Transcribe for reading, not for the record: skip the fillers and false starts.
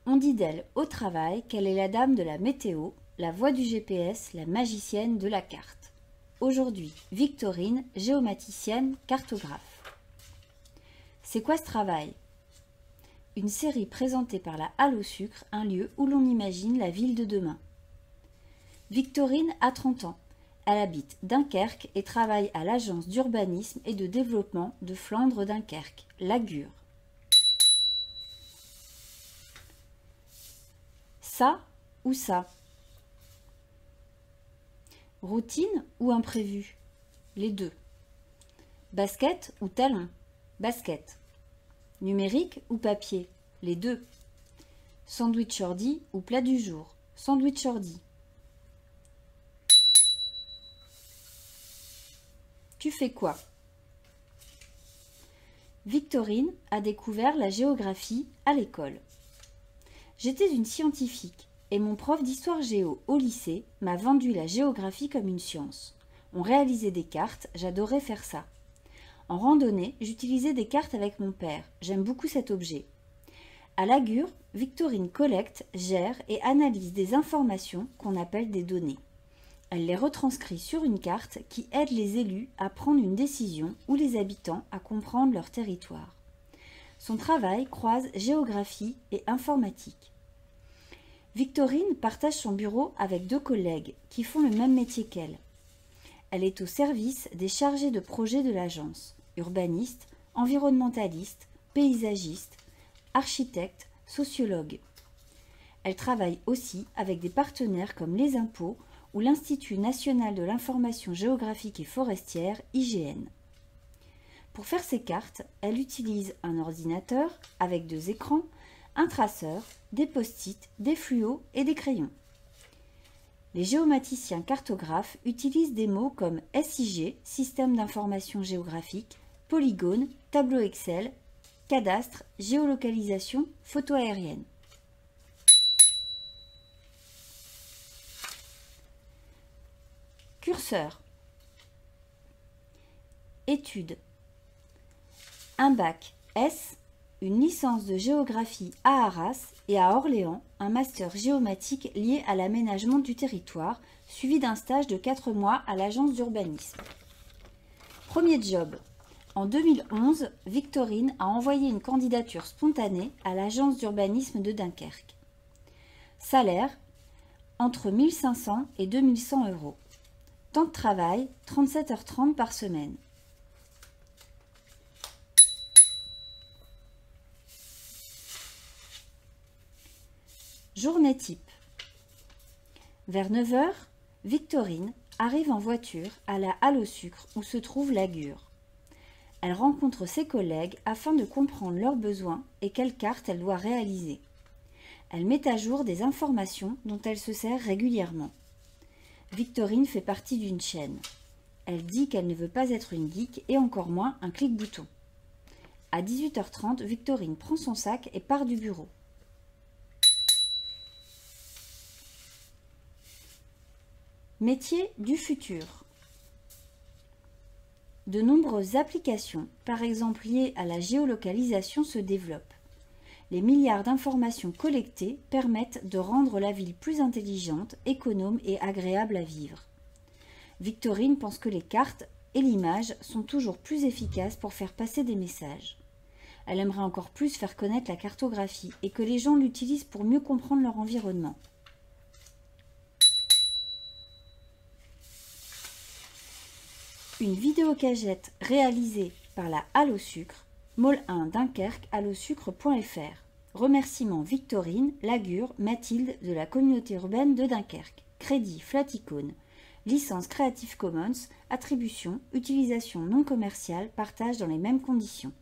On dit d'elle au travail qu'elle est la dame de la météo, la voix du GPS, la magicienne de la carte. Aujourd'hui, Victorine, géomaticienne, cartographe. C'est quoi ce travail? Une série présentée par la Halle au sucre, un lieu où l'on imagine la ville de demain. Victorine a 30 ans. Elle habite Dunkerque et travaille à l'agence d'urbanisme et de développement de Flandre-Dunkerque, l'Agure. Ça ou ça? Routine ou imprévu? Les deux. Basket ou talon? Basket. Numérique ou papier? Les deux. Sandwich ordi ou plat du jour? Sandwich ordi. Tu fais quoi? Victorine a découvert la géographie à l'école. J'étais une scientifique et mon prof d'histoire géo au lycée m'a vendu la géographie comme une science. On réalisait des cartes, j'adorais faire ça. En randonnée, j'utilisais des cartes avec mon père, j'aime beaucoup cet objet. À l'Agure, Victorine collecte, gère et analyse des informations qu'on appelle des données. Elle les retranscrit sur une carte qui aide les élus à prendre une décision ou les habitants à comprendre leur territoire. Son travail croise géographie et informatique. Victorine partage son bureau avec 2 collègues qui font le même métier qu'elle. Elle est au service des chargés de projet de l'agence, urbanistes, environnementalistes, paysagistes, architectes, sociologues. Elle travaille aussi avec des partenaires comme les impôts ou l'Institut national de l'information géographique et forestière, IGN. Pour faire ses cartes, elle utilise un ordinateur avec 2 écrans, un traceur, des post-it, des fluos et des crayons. Les géomaticiens cartographes utilisent des mots comme SIG, Système d'information géographique, polygone, tableau Excel, cadastre, géolocalisation, photo aérienne. Curseur. Études. Un bac S, une licence de géographie à Arras et à Orléans, un master géomatique lié à l'aménagement du territoire, suivi d'un stage de 4 mois à l'agence d'urbanisme. Premier job. En 2011, Victorine a envoyé une candidature spontanée à l'agence d'urbanisme de Dunkerque. Salaire, entre 1 500 et 2 100 euros. Temps de travail, 37h30 par semaine. Journée type. Vers 9h, Victorine arrive en voiture à la Halle au sucre où se trouve l'Agure. Elle rencontre ses collègues afin de comprendre leurs besoins et quelles cartes elle doit réaliser. Elle met à jour des informations dont elle se sert régulièrement. Victorine fait partie d'une chaîne. Elle dit qu'elle ne veut pas être une geek et encore moins un clic-bouton. À 18h30, Victorine prend son sac et part du bureau. Métier du futur. De nombreuses applications, par exemple liées à la géolocalisation, se développent. Les milliards d'informations collectées permettent de rendre la ville plus intelligente, économe et agréable à vivre. Victorine pense que les cartes et l'image sont toujours plus efficaces pour faire passer des messages. Elle aimerait encore plus faire connaître la cartographie et que les gens l'utilisent pour mieux comprendre leur environnement. Une vidéocagette réalisée par la Halle au sucre, Môle 1 Dunkerque, halleausucre.fr. Remerciements Victorine, l'Agure, Mathilde de la communauté urbaine de Dunkerque. Crédit Flaticone. Licence Creative Commons. Attribution, utilisation non commerciale, partage dans les mêmes conditions.